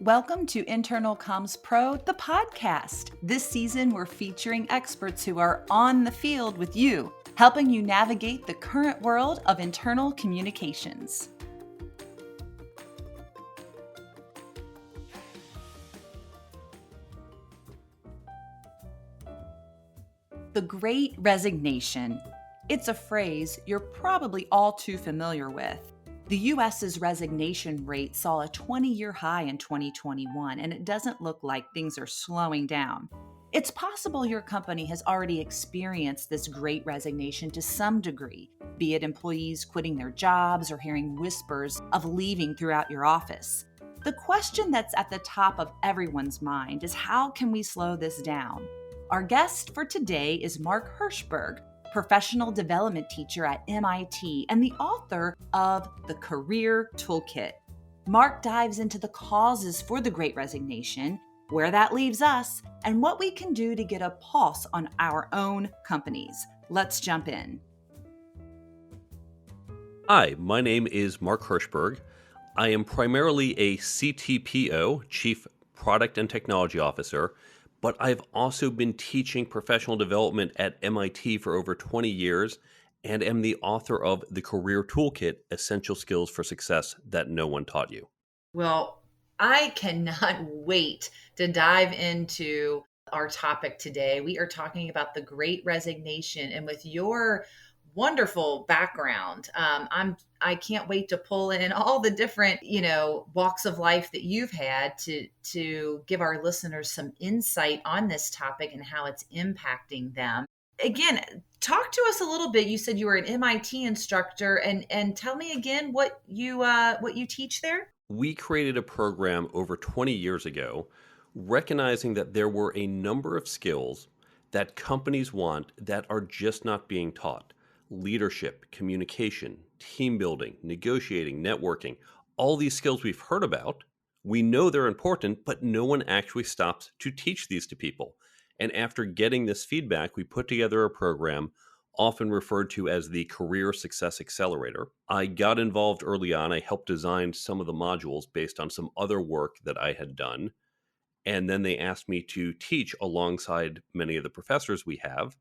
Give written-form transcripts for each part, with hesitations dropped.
Welcome to Internal Comms Pro, the podcast. This season, we're featuring experts who are on the field with you, helping you navigate the current world of internal communications. The Great Resignation. It's a phrase you're probably all too familiar with. The U.S.'s resignation rate saw a 20-year high in 2021, and it doesn't look like things are slowing down. It's possible your company has already experienced this Great Resignation to some degree, be it employees quitting their jobs or hearing whispers of leaving throughout your office. The question that's at the top of everyone's mind is, how can we slow this down? Our guest for today is Mark Herschberg, professional development teacher at MIT and the author of the Career Toolkit. Mark dives into the causes for the Great Resignation, where that leaves us, and what we can do to get a pulse on our own companies. Let's jump in. Hi, my name is Mark Herschberg. I am primarily a CTPO, Chief Product and Technology Officer, but I've also been teaching professional development at MIT for over 20 years and am the author of the Career Toolkit, Essential Skills for Success That No One Taught You. Well, I cannot wait to dive into our topic today. We are talking about the Great Resignation, and with your wonderful background, I can't wait to pull in all the different walks of life that you've had to give our listeners some insight on this topic and how it's impacting them. Again, talk to us a little bit. You said you were an MIT instructor, and tell me again what you teach there. We created a program over 20 years ago, recognizing that there were a number of skills that companies want that are just not being taught. Leadership, communication, team building, negotiating, networking, all these skills we've heard about. We know they're important, but no one actually stops to teach these to people. And after getting this feedback, we put together a program often referred to as the Career Success Accelerator. I got involved early on. I helped design some of the modules based on some other work that I had done. And then they asked me to teach alongside many of the professors we have.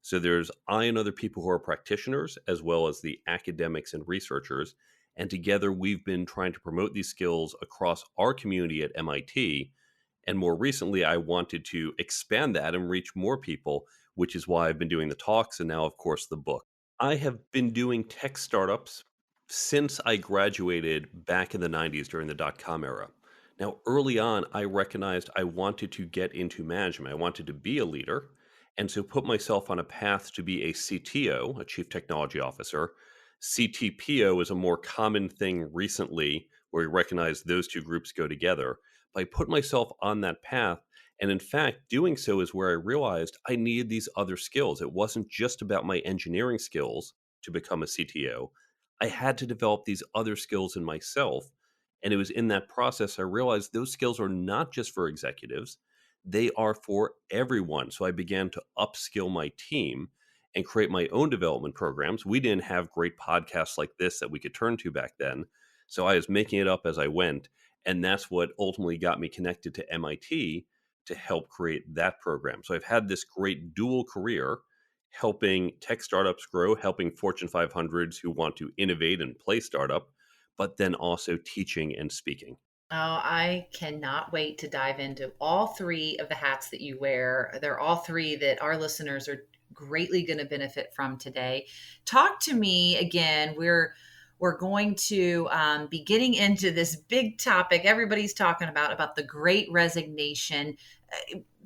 So there's I and other people who are practitioners, as well as the academics and researchers. And together we've been trying to promote these skills across our community at MIT. And more recently, I wanted to expand that and reach more people, which is why I've been doing the talks and now, of course, the book. I have been doing tech startups since I graduated back in the 90s during the dot-com era. Now, early on, I recognized I wanted to get into management. I wanted to be a leader. And so put myself on a path to be a CTO, a Chief Technology Officer. CTPO is a more common thing recently where we recognize those two groups go together. But I put myself on that path. And in fact, doing so is where I realized I needed these other skills. It wasn't just about my engineering skills to become a CTO. I had to develop these other skills in myself. And it was in that process I realized those skills are not just for executives. They are for everyone. So I began to upskill my team and create my own development programs. We didn't have great podcasts like this that we could turn to back then. So I was making it up as I went. And that's what ultimately got me connected to MIT to help create that program. So I've had this great dual career helping tech startups grow, helping Fortune 500s who want to innovate and play startup, but then also teaching and speaking. Oh, I cannot wait to dive into all three of the hats that you wear. They're all three that our listeners are greatly going to benefit from today. Talk to me again. We're going to be getting into this big topic everybody's talking about the Great Resignation,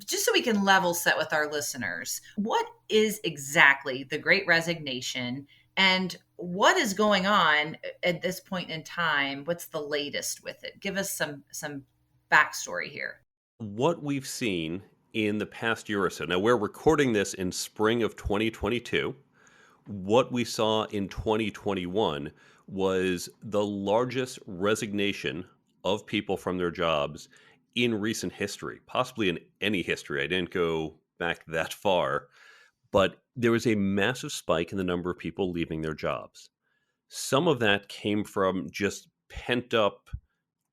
just so we can level set with our listeners. What is exactly the Great Resignation? And what is going on at this point in time? What's the latest with it? Give us some backstory here. What we've seen in the past year or so, now we're recording this in spring of 2022. What we saw in 2021 was the largest resignation of people from their jobs in recent history, possibly in any history. I didn't go back that far, but there was a massive spike in the number of people leaving their jobs. Some of that came from just pent up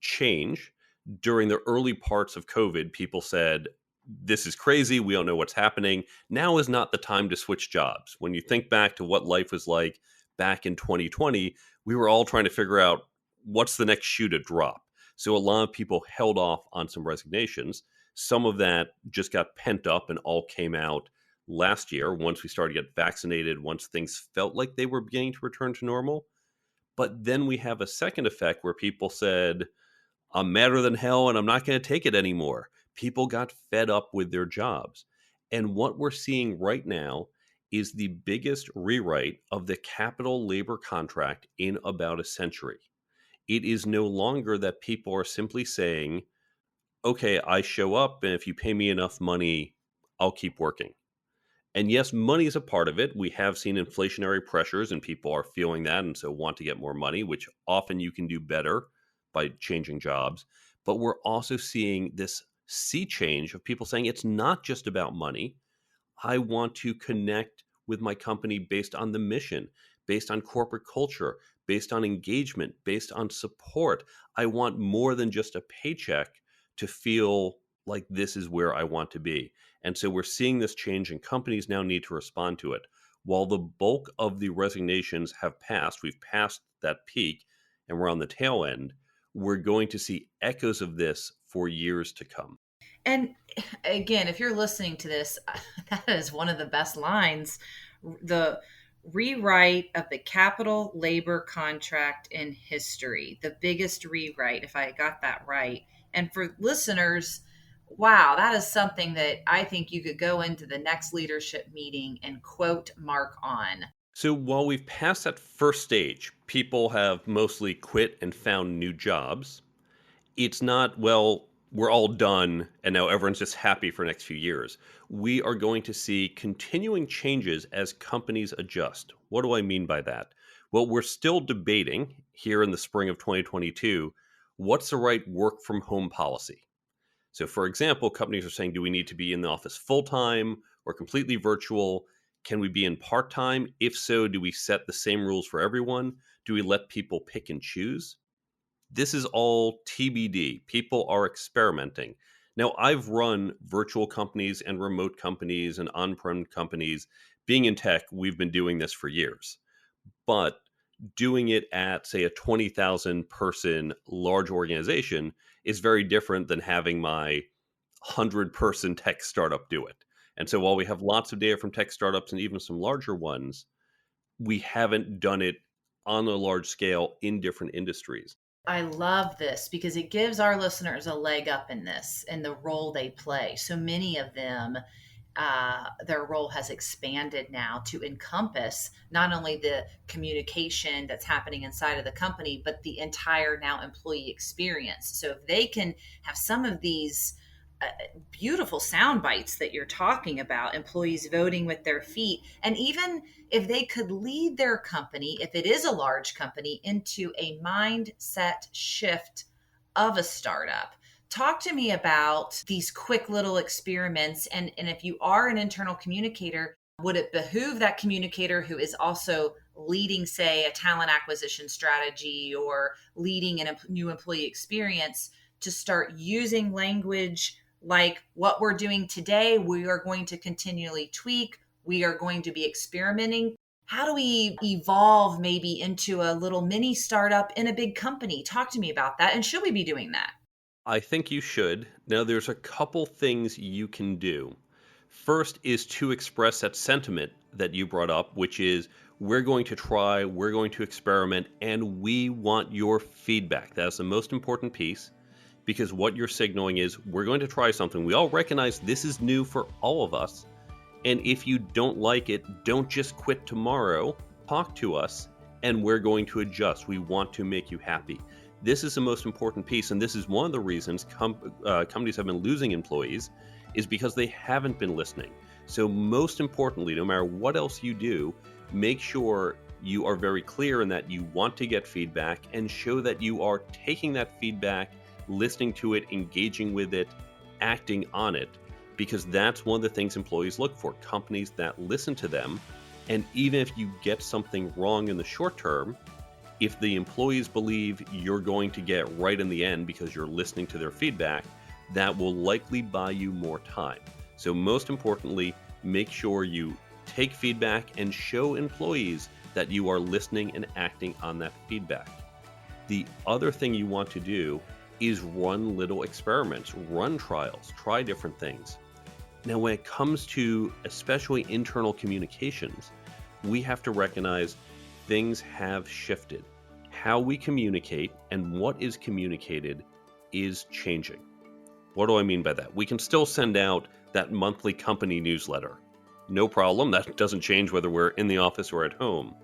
change During the early parts of COVID, people said, this is crazy. We don't know what's happening. Now is not the time to switch jobs. When you think back to what life was like back in 2020, we were all trying to figure out what's the next shoe to drop. So a lot of people held off on some resignations. Some of that just got pent up and all came out last year once we started to get vaccinated, once things felt like they were beginning to return to normal. But then we have a second effect where people said, I'm madder than hell and I'm not going to take it anymore. People got fed up with their jobs. And what we're seeing right now is the biggest rewrite of the capital labor contract in about a century. It is no longer that people are simply saying, okay, I show up and if you pay me enough money, I'll keep working. And yes, money is a part of it. We have seen inflationary pressures and people are feeling that and so want to get more money, which often you can do better by changing jobs. But we're also seeing this sea change of people saying it's not just about money. I want to connect with my company based on the mission, based on corporate culture, based on engagement, based on support. I want more than just a paycheck to feel like this is where I want to be. And so we're seeing this change, and companies now need to respond to it. While the bulk of the resignations have passed, we've passed that peak and we're on the tail end, we're going to see echoes of this for years to come. And again, if you're listening to this, that is one of the best lines. The rewrite of the capital labor contract in history, the biggest rewrite, if I got that right. And for listeners, wow, that is something that I think you could go into the next leadership meeting and quote Mark on. So while we've passed that first stage, people have mostly quit and found new jobs. It's not, well, we're all done and now everyone's just happy for the next few years. We are going to see continuing changes as companies adjust. What do I mean by that? Well, we're still debating here in the spring of 2022, what's the right work from home policy? So, for example, companies are saying, do we need to be in the office full time or completely virtual? Can we be in part time? If so, do we set the same rules for everyone? Do we let people pick and choose? This is all TBD. People are experimenting. Now, I've run virtual companies and remote companies and on prem companies. Being in tech, we've been doing this for years. But doing it at, say, a 20,000 person large organization is very different than having my 100-person tech startup do it. And so while we have lots of data from tech startups and even some larger ones, we haven't done it on a large scale in different industries. I love this because it gives our listeners a leg up in this and the role they play. So many of them, their role has expanded now to encompass not only the communication that's happening inside of the company, but the entire now employee experience. So if they can have some of these beautiful sound bites that you're talking about, employees voting with their feet, and even if they could lead their company, if it is a large company, into a mindset shift of a startup. Talk to me about these quick little experiments. And if you are an internal communicator, would it behoove that communicator who is also leading, say, a talent acquisition strategy or leading a new employee experience to start using language like what we're doing today? We are going to continually tweak. We are going to be experimenting. How do we evolve maybe into a little mini startup in a big company? Talk to me about that. And should we be doing that? I think you should. Now, there's a couple things you can do. First is to express that sentiment that you brought up, which is we're going to try, we're going to experiment, and we want your feedback. That's the most important piece, because what you're signaling is we're going to try something. We all recognize this is new for all of us. And if you don't like it, don't just quit tomorrow. Talk to us, and we're going to adjust. We want to make you happy. This is the most important piece, and this is one of the reasons companies have been losing employees, is because they haven't been listening. So most importantly, no matter what else you do, make sure you are very clear in that you want to get feedback and show that you are taking that feedback, listening to it, engaging with it, acting on it, because that's one of the things employees look for, companies that listen to them. And even if you get something wrong in the short term, If the employees believe you're going to get right in the end because you're listening to their feedback, that will likely buy you more time. So most importantly, make sure you take feedback and show employees that you are listening and acting on that feedback. The other thing you want to do is run little experiments, run trials, try different things. Now, when it comes to especially internal communications, we have to recognize things have shifted. How we communicate and what is communicated is changing. What do I mean by that? We can still send out that monthly company newsletter. No problem. That doesn't change whether we're in the office or at home.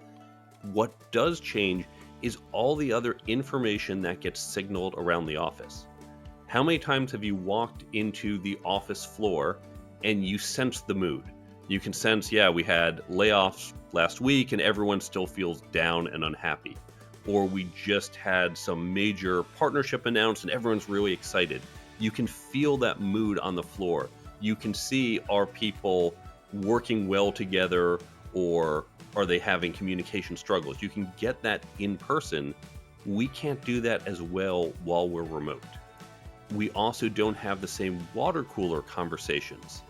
What does change is all the other information that gets signaled around the office. How many times have you walked into the office floor and you sense the mood? You can sense, yeah, we had layoffs last week and everyone still feels down and unhappy. Or we just had some major partnership announced and everyone's really excited. You can feel that mood on the floor. You can see, are people working well together, or are they having communication struggles? You can get that in person. We can't do that as well while we're remote. We also don't have the same water cooler conversations.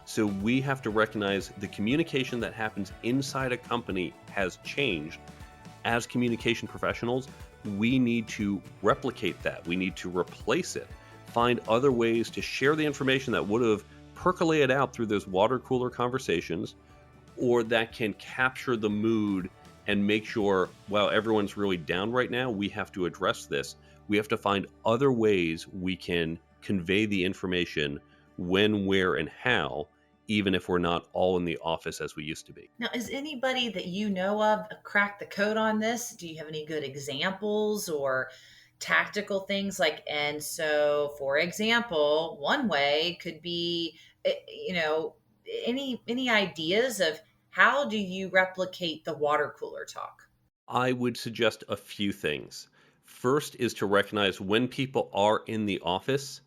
So we have to recognize the communication that happens inside a company has changed. As communication professionals, we need to replicate that. We need to replace it. Find other ways to share the information that would have percolated out through those water cooler conversations, or that can capture the mood and make sure, while everyone's really down right now, we have to address this. We have to find other ways we can convey the information when, where, and how, even if we're not all in the office as we used to be. Now, is anybody that you know of cracked the code on this? Do you have any good examples or tactical things and so for example, one way could be, you know, any ideas of how do you replicate the water cooler talk? I would suggest a few things. First is to recognize when people are in the office,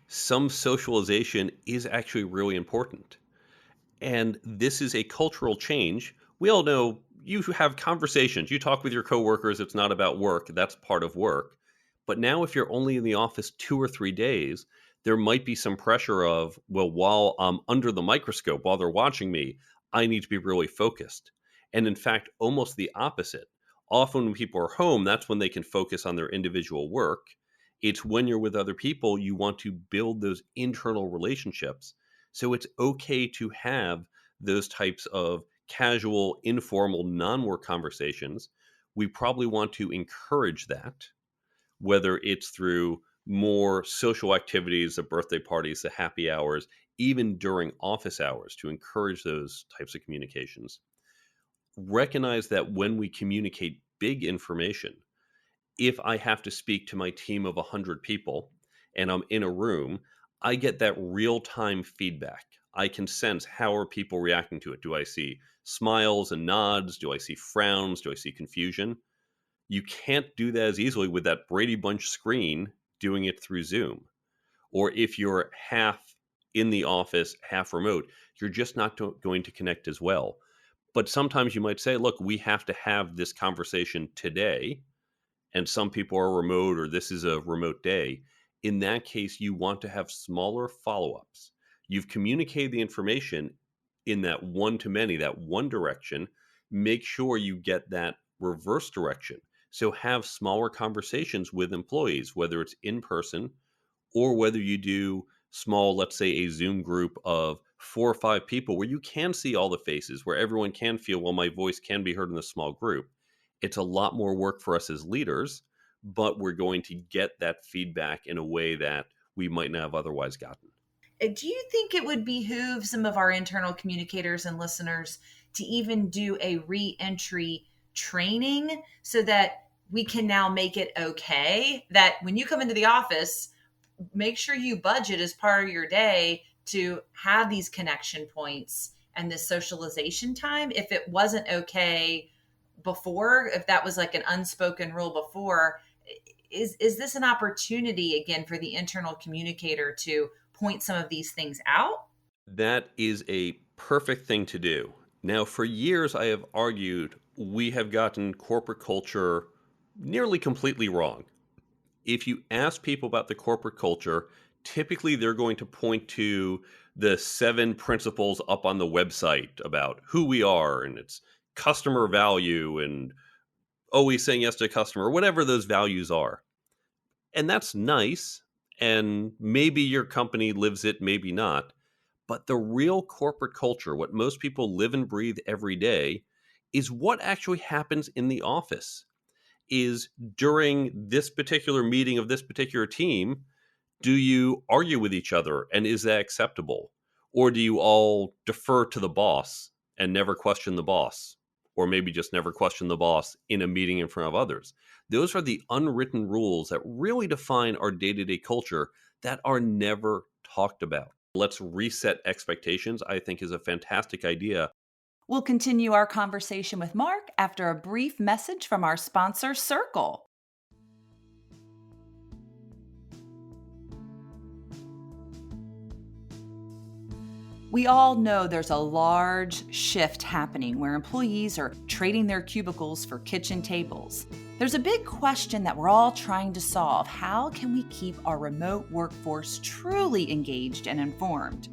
some socialization is actually really important. And this is a cultural change. We all know you have conversations, you talk with your coworkers, it's not about work, that's part of work. But now, if you're only in the office 2 or 3 days, there might be some pressure of, well, while I'm under the microscope, while they're watching me, I need to be really focused. And in fact, almost the opposite. Often when people are home, that's when they can focus on their individual work. It's when you're with other people, you want to build those internal relationships. So it's okay to have those types of casual, informal, non work conversations. We probably want to encourage that, whether it's through more social activities, the birthday parties, the happy hours, even during office hours, to encourage those types of communications. Recognize that when we communicate big information, if I have to speak to my team of 100 people and I'm in a room, I get that real time feedback. I can sense, how are people reacting to it? Do I see smiles and nods? Do I see frowns? Do I see confusion? You can't do that as easily with that Brady Bunch screen doing it through Zoom. Or if you're half in the office, half remote, you're just not going to connect as well. But sometimes you might say, look, we have to have this conversation today, and some people are remote, or this is a remote day. In that case, you want to have smaller follow-ups. You've communicated the information in that one to many, that one direction. Make sure you get that reverse direction. So have smaller conversations with employees, whether it's in person or whether you do small, let's say a Zoom group of 4 or 5 people where you can see all the faces, where everyone can feel, well, my voice can be heard in a small group. It's a lot more work for us as leaders, but we're going to get that feedback in a way that we might not have otherwise gotten. Do you think it would behoove some of our internal communicators and listeners to even do a re-entry training so that we can now make it okay that when you come into the office, make sure you budget as part of your day to have these connection points and this socialization time? If it wasn't okay before, if that was like an unspoken rule before, is this an opportunity again for the internal communicator to point some of these things out? That is a perfect thing to do. Now, for years, I have argued we have gotten corporate culture nearly completely wrong. If you ask people about the corporate culture, typically they're going to point to the 7 principles up on the website about who we are, and it's customer value and always saying yes to a customer, whatever those values are. And that's nice. And maybe your company lives it, maybe not. But the real corporate culture, what most people live and breathe every day, is what actually happens in the office. Is during this particular meeting of this particular team, do you argue with each other, and is that acceptable? Or do you all defer to the boss and never question the boss? Or maybe just never question the boss in a meeting in front of others? Those are the unwritten rules that really define our day to day culture that are never talked about. Let's reset expectations, I think, is a fantastic idea. We'll continue our conversation with Mark after a brief message from our sponsor, Circle. We all know there's a large shift happening where employees are trading their cubicles for kitchen tables. There's a big question that we're all trying to solve. How can we keep our remote workforce truly engaged and informed?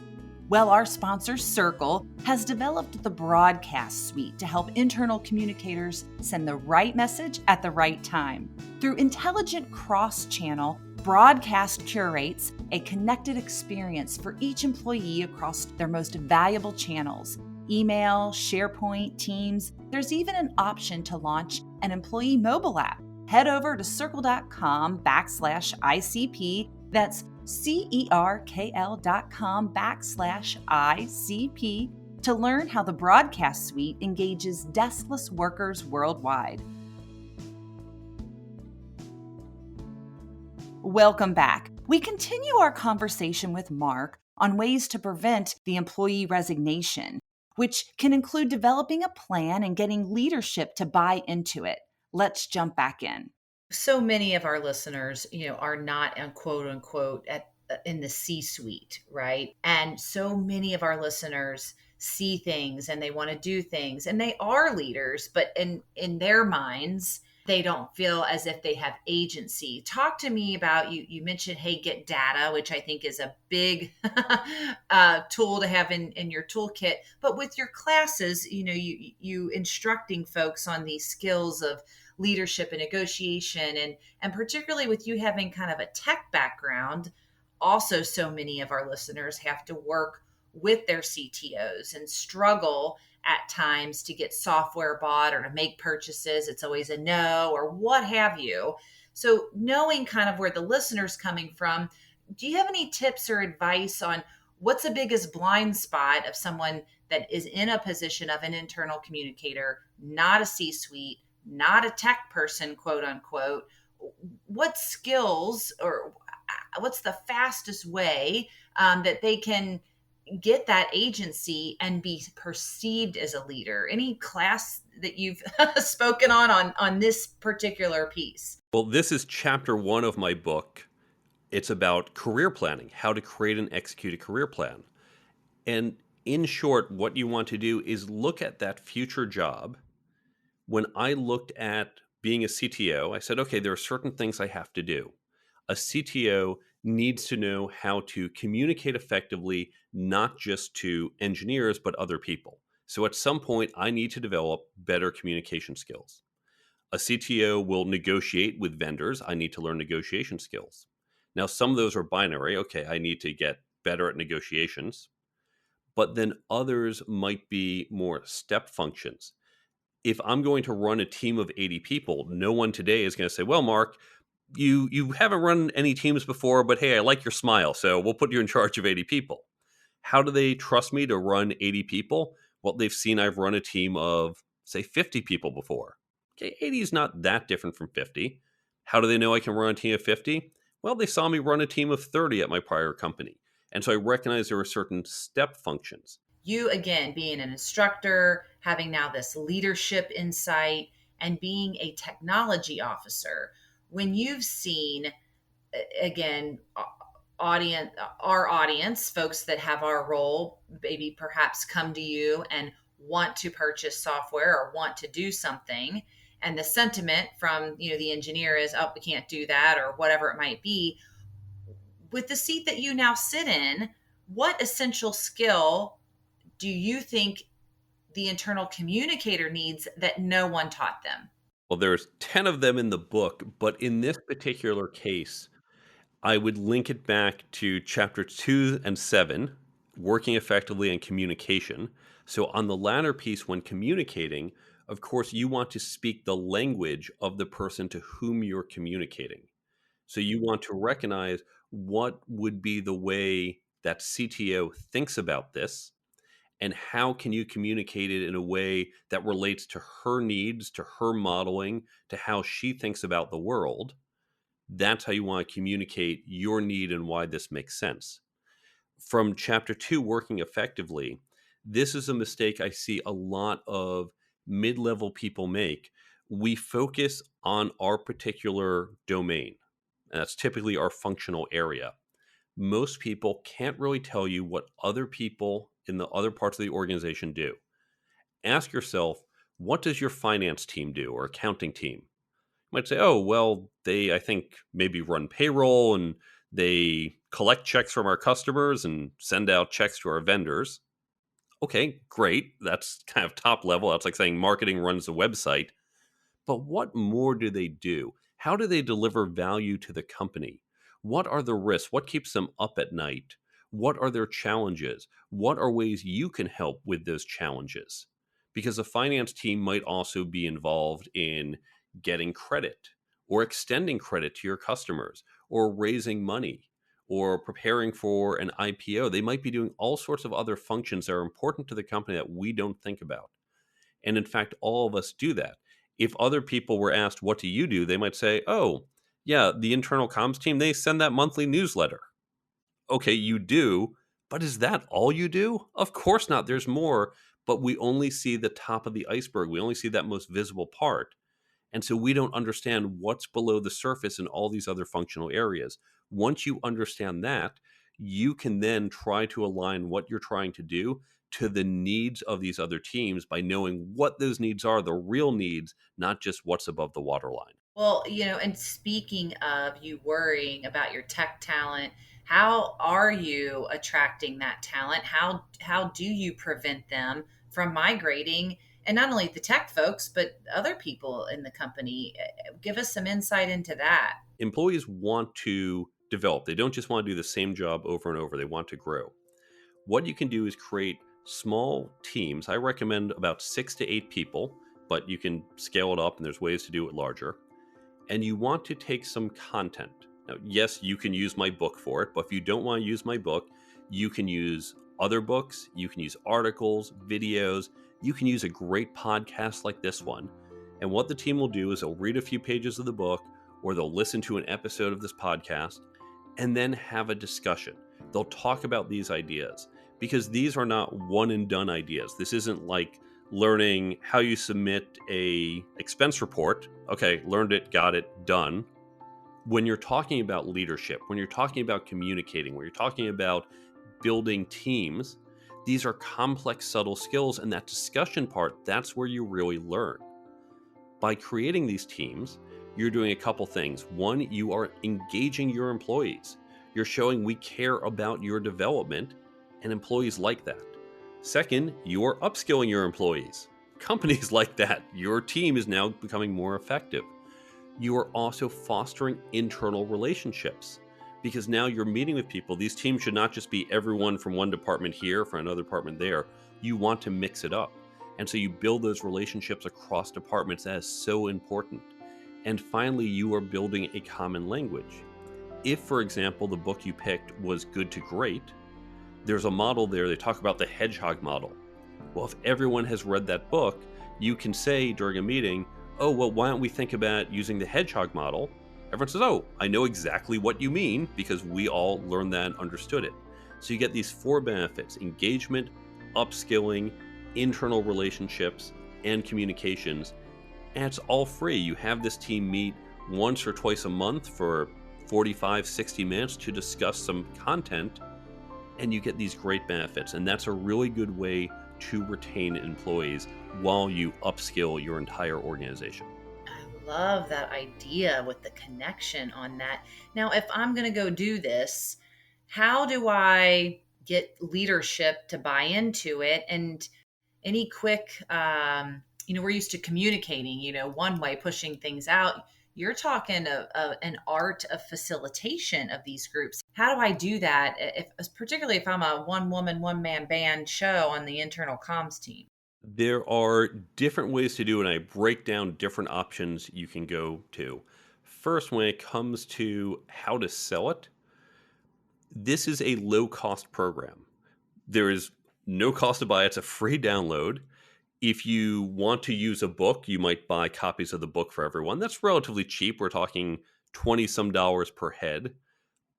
Well, our sponsor, Circle, has developed the Broadcast Suite to help internal communicators send the right message at the right time. Through intelligent cross-channel, Broadcast curates a connected experience for each employee across their most valuable channels: email, SharePoint, Teams. There's even an option to launch an employee mobile app. Head over to circle.com/ICP. That's CERKL.com/ICP to learn how the Broadcast Suite engages deskless workers worldwide. Welcome back. We continue our conversation with Mark on ways to prevent the employee resignation, which can include developing a plan and getting leadership to buy into it. Let's jump back in. So many of our listeners, are not quote unquote in the C-suite, right? And so many of our listeners see things and they want to do things and they are leaders, but in their minds, they don't feel as if they have agency. Talk to me about you mentioned, hey, get data, which I think is a big tool to have in your toolkit. But with your classes, you instructing folks on these skills of leadership and negotiation, and particularly with you having kind of a tech background, also so many of our listeners have to work with their CTOs and struggle at times to get software bought or to make purchases. It's always a no or what have you. So knowing kind of where the listener's coming from, do you have any tips or advice on what's the biggest blind spot of someone that is in a position of an internal communicator, not a C-suite, not a tech person, quote unquote? What skills or what's the fastest way that they can get that agency and be perceived as a leader? Any class that you've spoken on this particular piece? Well, this is chapter 1 of my book. It's about career planning, how to create and execute a career plan. And in short, what you want to do is look at that future job. When I looked at being a CTO, I said, okay, there are certain things I have to do. A CTO needs to know how to communicate effectively, not just to engineers, but other people. So at some point, I need to develop better communication skills. A CTO will negotiate with vendors. I need to learn negotiation skills. Now, some of those are binary. Okay, I need to get better at negotiations. But then others might be more step functions. If I'm going to run a team of 80 people, no one today is going to say, well, Mark, you haven't run any teams before, but hey, I like your smile, so we'll put you in charge of 80 people. How do they trust me to run 80 people? Well, they've seen I've run a team of, say, 50 people before. Okay, 80 is not that different from 50. How do they know I can run a team of 50? Well, they saw me run a team of 30 at my prior company. And so I recognize there are certain step functions. You, again, being an instructor, having now this leadership insight, and being a technology officer, when you've seen, again, our audience, folks that have our role, maybe perhaps come to you and want to purchase software or want to do something, and the sentiment from, the engineer is, oh, we can't do that, or whatever it might be. With the seat that you now sit in, what essential skill do you think the internal communicator needs that no one taught them? Well, there's 10 of them in the book, but in this particular case, I would link it back to chapter 2 and 7, working effectively in communication. So, on the latter piece, when communicating, of course, you want to speak the language of the person to whom you're communicating. So, you want to recognize what would be the way that CTO thinks about this, and how can you communicate it in a way that relates to her needs, to her modeling, to how she thinks about the world. That's how you want to communicate your need and why this makes sense. From chapter 2, working effectively, this is a mistake I see a lot of mid-level people make. We focus on our particular domain, and that's typically our functional area. Most people can't really tell you what other people in the other parts of the organization do. Ask yourself, what does your finance team do, or accounting team? You might say, oh, well, they, I think, maybe run payroll and they collect checks from our customers and send out checks to our vendors. Okay, great. That's kind of top level. That's like saying marketing runs the website. But what more do they do? How do they deliver value to the company? What are the risks? What keeps them up at night? What are their challenges? What are ways you can help with those challenges? Because the finance team might also be involved in getting credit or extending credit to your customers or raising money or preparing for an IPO. They might be doing all sorts of other functions that are important to the company that we don't think about. And in fact, all of us do that. If other people were asked, what do you do? They might say, oh, yeah, the internal comms team, they send that monthly newsletter. Okay, you do, but is that all you do? Of course not. There's more, but we only see the top of the iceberg. We only see that most visible part. And so we don't understand what's below the surface in all these other functional areas. Once you understand that, you can then try to align what you're trying to do to the needs of these other teams by knowing what those needs are, the real needs, not just what's above the waterline. Well, and speaking of you worrying about your tech talent, how are you attracting that talent? How do you prevent them from migrating? And not only the tech folks, but other people in the company. Give us some insight into that. Employees want to develop. They don't just want to do the same job over and over. They want to grow. What you can do is create small teams. I recommend about 6 to 8 people, but you can scale it up and there's ways to do it larger. And you want to take some content. Now, yes, you can use my book for it, but if you don't want to use my book, you can use other books, you can use articles, videos, you can use a great podcast like this one. And what the team will do is they'll read a few pages of the book or they'll listen to an episode of this podcast and then have a discussion. They'll talk about these ideas because these are not one and done ideas. This isn't like learning how you submit a expense report. Okay, learned it, got it, done. When you're talking about leadership, when you're talking about communicating, when you're talking about building teams, these are complex, subtle skills. And that discussion part, that's where you really learn. By creating these teams, you're doing a couple things. One, you are engaging your employees. You're showing we care about your development, and employees like that. Second, you are upskilling your employees. Companies like that. Your team is now becoming more effective. You are also fostering internal relationships because now you're meeting with people. These teams should not just be everyone from one department here, from another department there. You want to mix it up. And so you build those relationships across departments. That is so important. And finally, you are building a common language. If, for example, the book you picked was good to great, there's a model there. They talk about the hedgehog model. Well, if everyone has read that book, you can say during a meeting, oh, well, why don't we think about using the hedgehog model? Everyone says, oh, I know exactly what you mean because we all learned that and understood it. So you get these 4 benefits: engagement, upskilling, internal relationships, and communications. And it's all free. You have this team meet once or twice a month for 45, 60 minutes to discuss some content, and you get these great benefits. And that's a really good way to retain employees while you upskill your entire organization. love that idea with the connection on that. Now, if I'm going to go do this, how do I get leadership to buy into it? And any quick, we're used to communicating, one way, pushing things out. You're talking an art of facilitation of these groups. How do I do that, particularly if I'm a one woman, one man band show on the internal comms team? There are different ways to do it, and I break down different options you can go to. First, when it comes to how to sell it, this is a low cost program. There is no cost to buy, it's a free download. If you want to use a book, you might buy copies of the book for everyone. That's relatively cheap. We're talking 20 some dollars per head.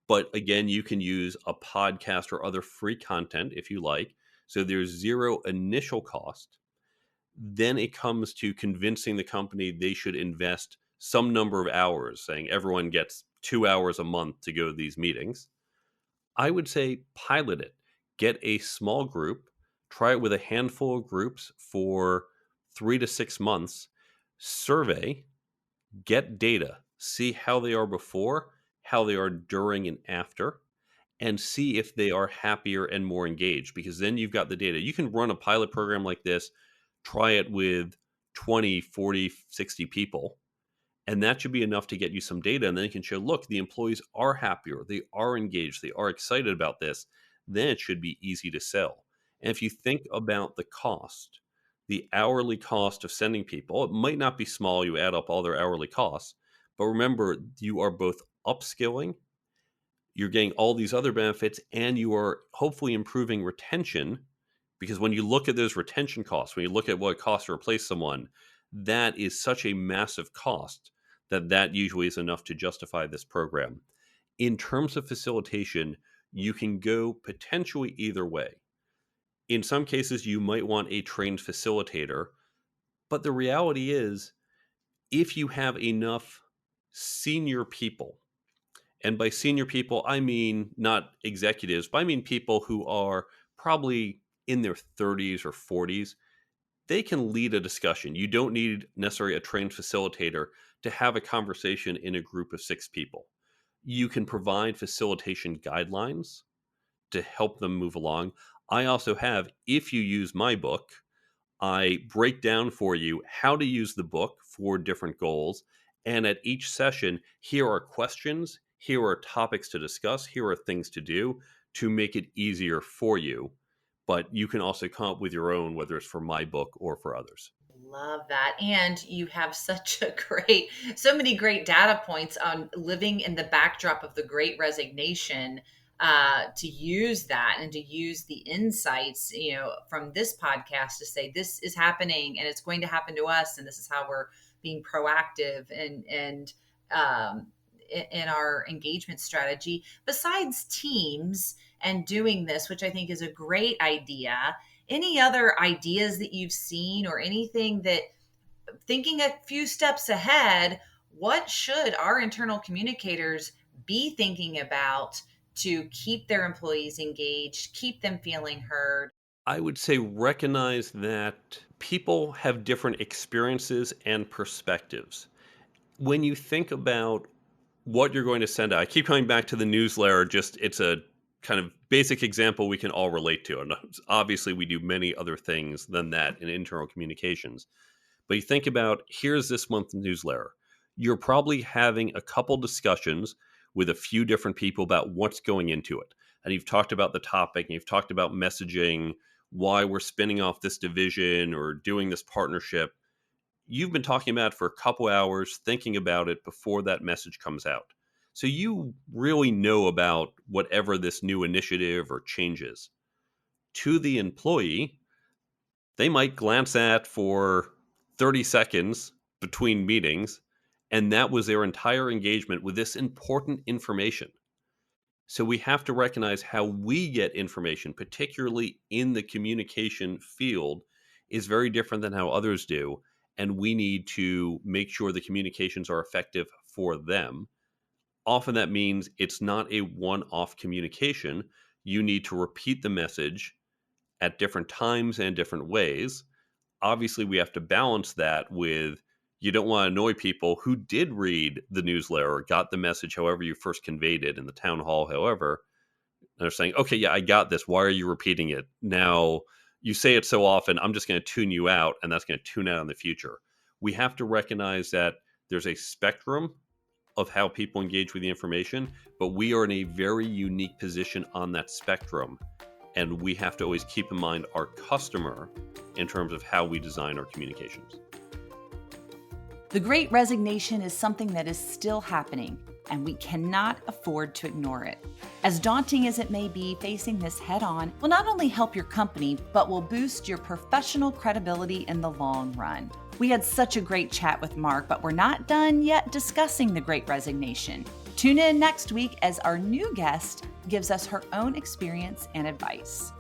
But again, you can use a podcast or other free content if you like. So there's zero initial cost. Then it comes to convincing the company they should invest some number of hours, saying everyone gets 2 hours a month to go to these meetings. I would say pilot it. Get a small group, try it with a handful of groups for 3 to 6 months, survey, get data, see how they are before, how they are during and after, and see if they are happier and more engaged, because then you've got the data. You can run a pilot program like this, try it with 20, 40, 60 people, and that should be enough to get you some data. And then you can show, look, the employees are happier, they are engaged, they are excited about this. Then it should be easy to sell. And if you think about the cost, the hourly cost of sending people, it might not be small. You add up all their hourly costs. But remember, you are both upskilling, you're getting all these other benefits, and you are hopefully improving retention. Because when you look at those retention costs, when you look at what it costs to replace someone, that is such a massive cost that usually is enough to justify this program. In terms of facilitation, you can go potentially either way. In some cases, you might want a trained facilitator, but the reality is, if you have enough senior people, and by senior people, I mean not executives, but I mean people who are probably in their 30s or 40s, they can lead a discussion. You don't need necessarily a trained facilitator to have a conversation in a group of 6 people. You can provide facilitation guidelines to help them move along. I also have, if you use my book, I break down for you how to use the book for different goals. And at each session, here are questions, here are topics to discuss, here are things to do to make it easier for you. But you can also come up with your own, whether it's for my book or for others. Love that. And you have so many great data points on living in the backdrop of the Great Resignation, to use that and to use the insights, from this podcast to say, this is happening and it's going to happen to us. And this is how we're being proactive um, in our engagement strategy. Besides teams and doing this, which I think is a great idea, any other ideas that you've seen, or anything that, thinking a few steps ahead, what should our internal communicators be thinking about to keep their employees engaged, keep them feeling heard? I would say recognize that people have different experiences and perspectives. When you think about what you're going to send out, I keep coming back to the newsletter, just it's a kind of basic example we can all relate to. And obviously, we do many other things than that in internal communications. But you think about, here's this month's newsletter. You're probably having a couple discussions with a few different people about what's going into it. And you've talked about the topic, and you've talked about messaging, why we're spinning off this division or doing this partnership. You've been talking about it for a couple hours, thinking about it before that message comes out. So you really know about whatever this new initiative or change is. To the employee, they might glance at for 30 seconds between meetings, and that was their entire engagement with this important information. So we have to recognize how we get information, particularly in the communication field, is very different than how others do. And we need to make sure the communications are effective for them. Often that means it's not a one-off communication. You need to repeat the message at different times and different ways. Obviously, we have to balance that with You don't want to annoy people who did read the newsletter or got the message however you first conveyed it in the town hall, however. They're saying, okay, yeah, I got this. Why are you repeating it? Now, you say it so often, I'm just going to tune you out, and that's going to tune out in the future. We have to recognize that there's a spectrum of how people engage with the information, but we are in a very unique position on that spectrum. And we have to always keep in mind our customer in terms of how we design our communications. The Great Resignation is something that is still happening, and we cannot afford to ignore it. As daunting as it may be, facing this head-on will not only help your company, but will boost your professional credibility in the long run. We had such a great chat with Mark, but we're not done yet discussing the Great Resignation. Tune in next week as our new guest gives us her own experience and advice.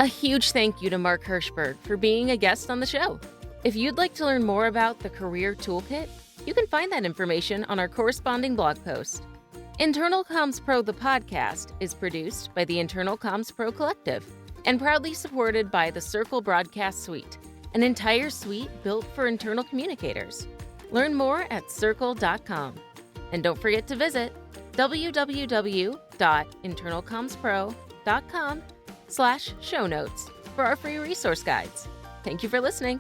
A huge thank you to Mark Herschberg for being a guest on the show. If you'd like to learn more about the Career Toolkit, you can find that information on our corresponding blog post. Internal Comms Pro, the podcast, is produced by the Internal Comms Pro Collective and proudly supported by the Circle Broadcast Suite, an entire suite built for internal communicators. Learn more at circle.com. And don't forget to visit www.internalcommspro.com/show notes for our free resource guides. Thank you for listening.